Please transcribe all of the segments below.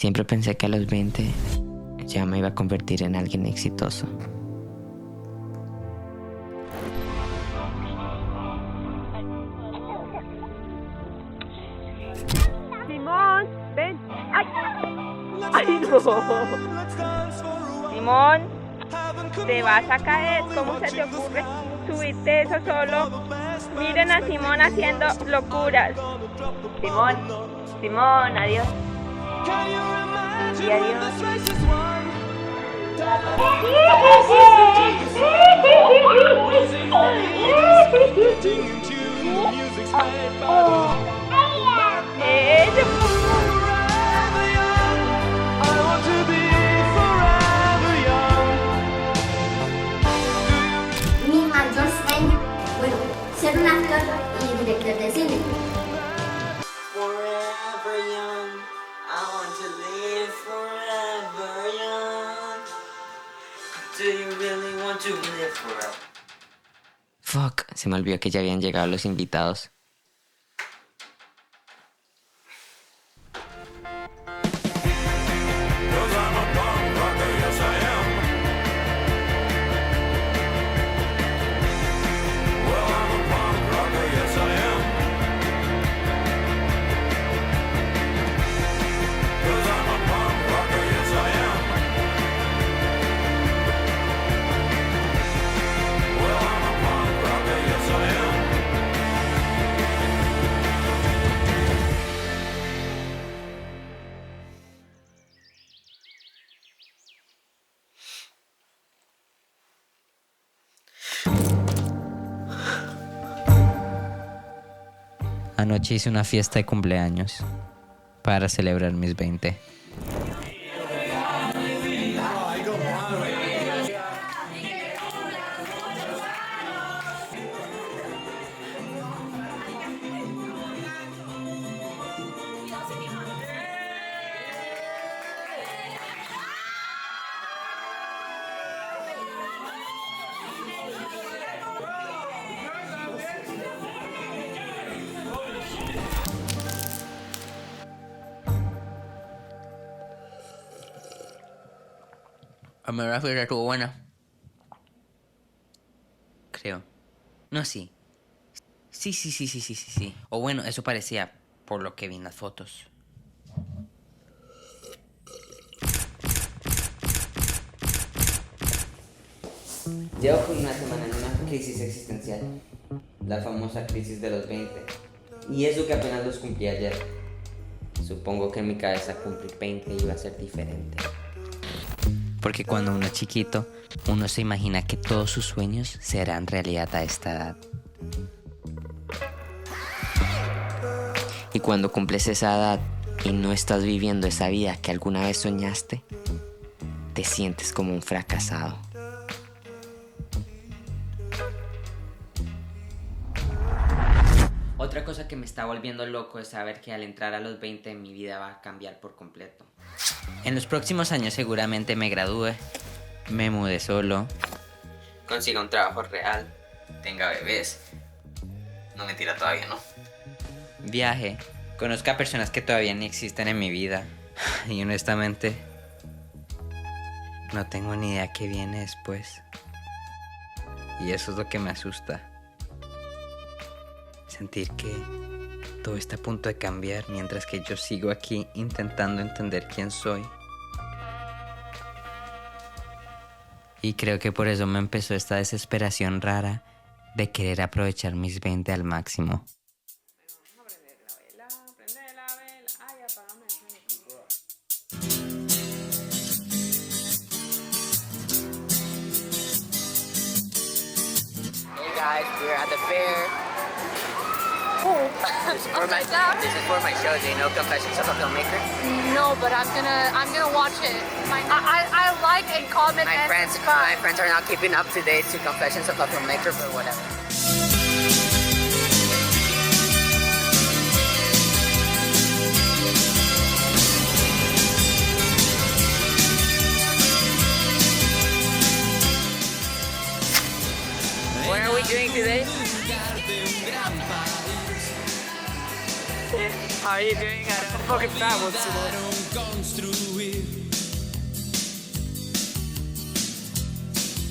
Siempre pensé que a los 20 ya me iba a convertir en alguien exitoso. Simón, ven. ¡Ay! ¡Ay, no! Simón, te vas a caer. ¿Cómo se te ocurre subirte eso solo? Miren a Simón haciendo locuras. Simón, Simón, adiós. Y adiós. Mi mayor sueño, bueno, ser un actor y director de cine. Forever young, I want to live forever young. Do you really want to live forever? Fuck, se me olvidó que ya habían llegado los invitados. Anoche hice una fiesta de cumpleaños para celebrar mis 20. A mí la fiesta estuvo buena. Creo. No, sí. Sí. O bueno, eso parecía por lo que vi en las fotos. Llevo por una semana en una crisis existencial. La famosa crisis de los 20. Y eso que apenas los cumplí ayer. Supongo que en mi cabeza cumplir 20 iba a ser diferente. Porque cuando uno es chiquito, uno se imagina que todos sus sueños serán realidad a esta edad. Y cuando cumples esa edad y no estás viviendo esa vida que alguna vez soñaste, te sientes como un fracasado. Otra cosa que me está volviendo loco es saber que al entrar a los 20 mi vida va a cambiar por completo. En los próximos años seguramente me gradúe, me mude solo, consiga un trabajo real, tenga bebés. No, mentira, todavía no. Viaje, conozca a personas que todavía ni existen en mi vida. Y honestamente, no tengo ni idea qué viene después. Y eso es lo que me asusta. Sentir que todo está a punto de cambiar mientras que yo sigo aquí intentando entender quién soy. Y creo que por eso me empezó esta desesperación rara de querer aprovechar mis 20 al máximo. Hey guys, we're at the fair. This is for my show. Do you know Confessions of a Filmmaker? No, but I'm gonna watch it. I like and comment. My friends are now keeping up to date to Confessions of a Filmmaker or whatever. What are we doing today? Javi, que venga, fucking fat one today.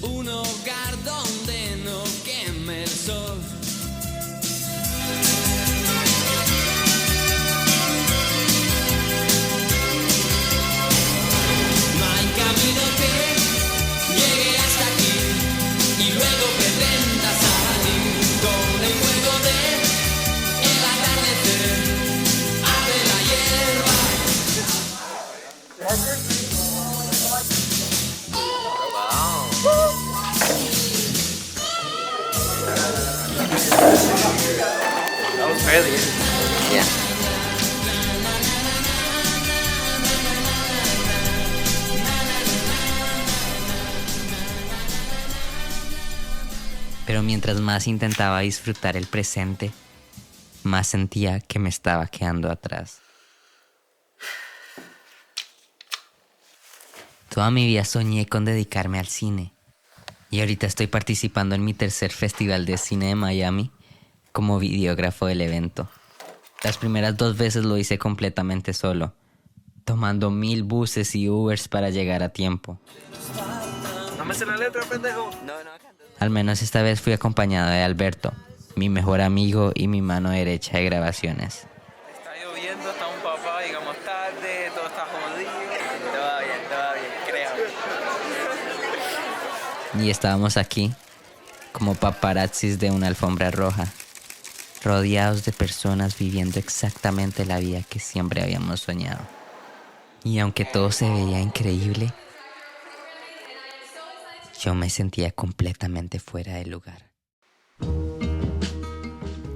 Un hogar donde no queme el sol. No hay camino que llegue hasta aquí y luego pretenda salir con el fuego del atardecer. Abre la hierba. That was fairly easy. Yeah. Pero mientras más intentaba disfrutar el presente, más sentía que me estaba quedando atrás. Toda mi vida soñé con dedicarme al cine. Y ahorita estoy participando en mi tercer festival de cine de Miami como videógrafo del evento. Las primeras 2 veces lo hice completamente solo, tomando 1000 buses y Ubers para llegar a tiempo. No me sé la letra, pendejo. Al menos esta vez fui acompañado de Alberto, mi mejor amigo y mi mano derecha de grabaciones. Está lloviendo, está un papá, llegamos tarde, todo está jodido. Todo bien, créame. Y estábamos aquí, como paparazzis de una alfombra roja, rodeados de personas viviendo exactamente la vida que siempre habíamos soñado. Y aunque todo se veía increíble, yo me sentía completamente fuera de lugar.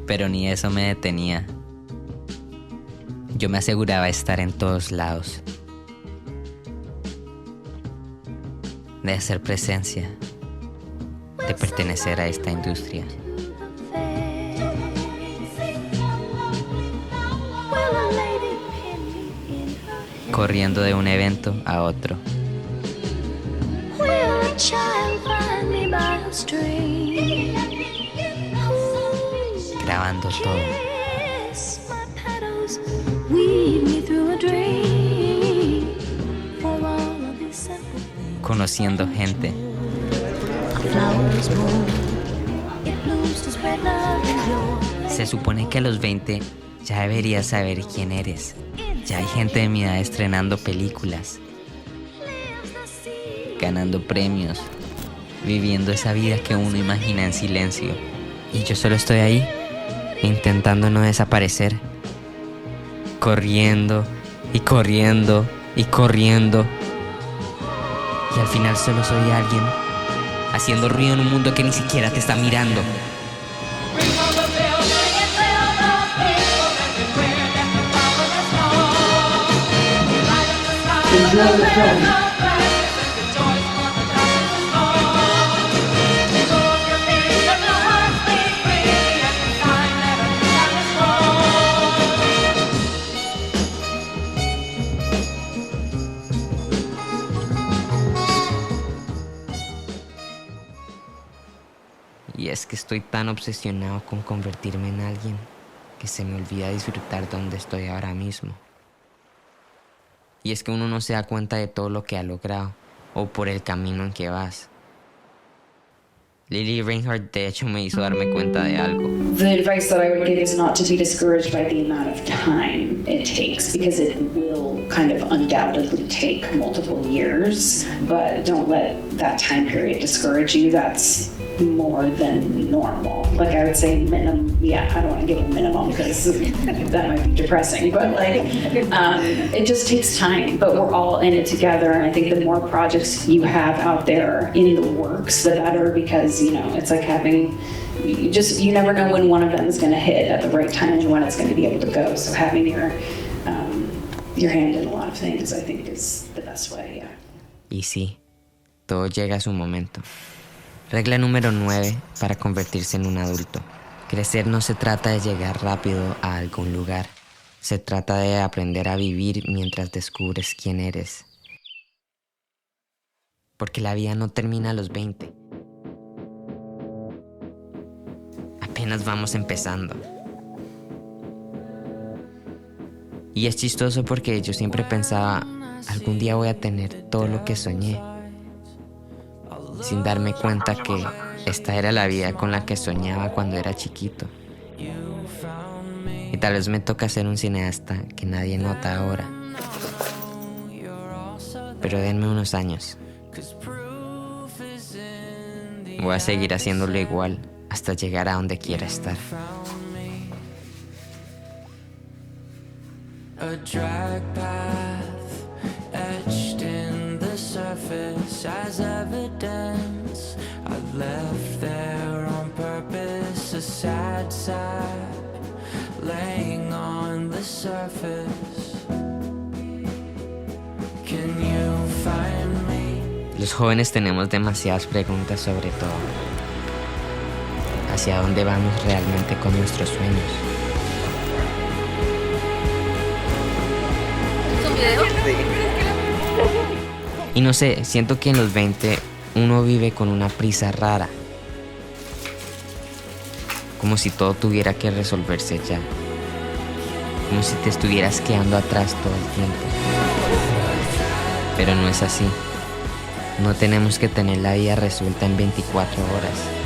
Pero ni eso me detenía. Yo me aseguraba estar en todos lados, de hacer presencia, de pertenecer a esta industria. Corriendo de un evento a otro. Grabando todo. Conociendo gente. Se supone que a los 20 ya deberías saber quién eres. Ya hay gente de mi edad estrenando películas, ganando premios, viviendo esa vida que uno imagina en silencio. Y yo solo estoy ahí, intentando no desaparecer, corriendo y corriendo y corriendo. Y al final solo soy alguien haciendo ruido en un mundo que ni siquiera te está mirando. Y es que estoy tan obsesionado con convertirme en alguien que se me olvida disfrutar donde estoy ahora mismo. Y es que uno no se da cuenta de todo lo que ha logrado o por el camino en que vas. Lily Reinhardt de hecho me hizo darme cuenta de algo. The advice that I would give is not to be discouraged by the amount of time it takes, because it will kind of undoubtedly take multiple years, but don't let that time period discourage you. That's more than normal. Like I would say minimum, yeah, I don't want to give a minimum because that might be depressing, but like it just takes time, but we're all in it together. And I think the more projects you have out there in the works, the better, because, you know, it's like having, you never know when one of them is going to hit at the right time and when it's going to be able to go. So having your hand in a lot of things, I think, is the best way, yeah. Y sí, todo llega a su momento. Regla número 9 para convertirse en un adulto. Crecer no se trata de llegar rápido a algún lugar. Se trata de aprender a vivir mientras descubres quién eres. Porque la vida no termina a los 20. Apenas vamos empezando. Y es chistoso porque yo siempre pensaba, algún día voy a tener todo lo que soñé, sin darme cuenta que esta era la vida con la que soñaba cuando era chiquito. Y tal vez me toca ser un cineasta que nadie nota ahora. Pero denme unos años. Voy a seguir haciéndolo igual hasta llegar a donde quiera estar. A drag path etched in the surface as evidence. I left there on purpose, a sad sap laying on the surface. Can you find me? Los jóvenes tenemos demasiadas preguntas sobre todo. ¿Hacia dónde vamos realmente con nuestros sueños? ¿Es un video? Y no sé, siento que en los 20 uno vive con una prisa rara. Como si todo tuviera que resolverse ya. Como si te estuvieras quedando atrás todo el tiempo. Pero no es así. No tenemos que tener la vida resuelta en 24 horas.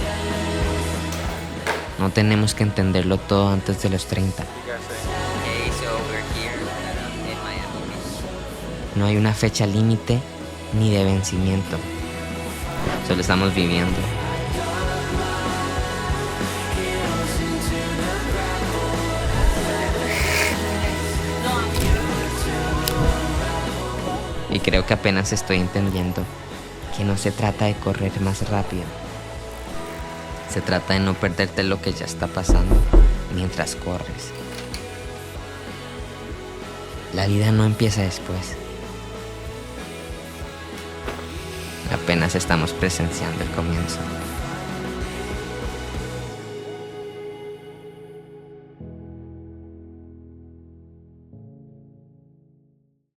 No tenemos que entenderlo todo antes de los 30. No hay una fecha límite ni de vencimiento. Solo estamos viviendo. Y creo que apenas estoy entendiendo que no se trata de correr más rápido. Se trata de no perderte lo que ya está pasando mientras corres. La vida no empieza después. Apenas estamos presenciando el comienzo.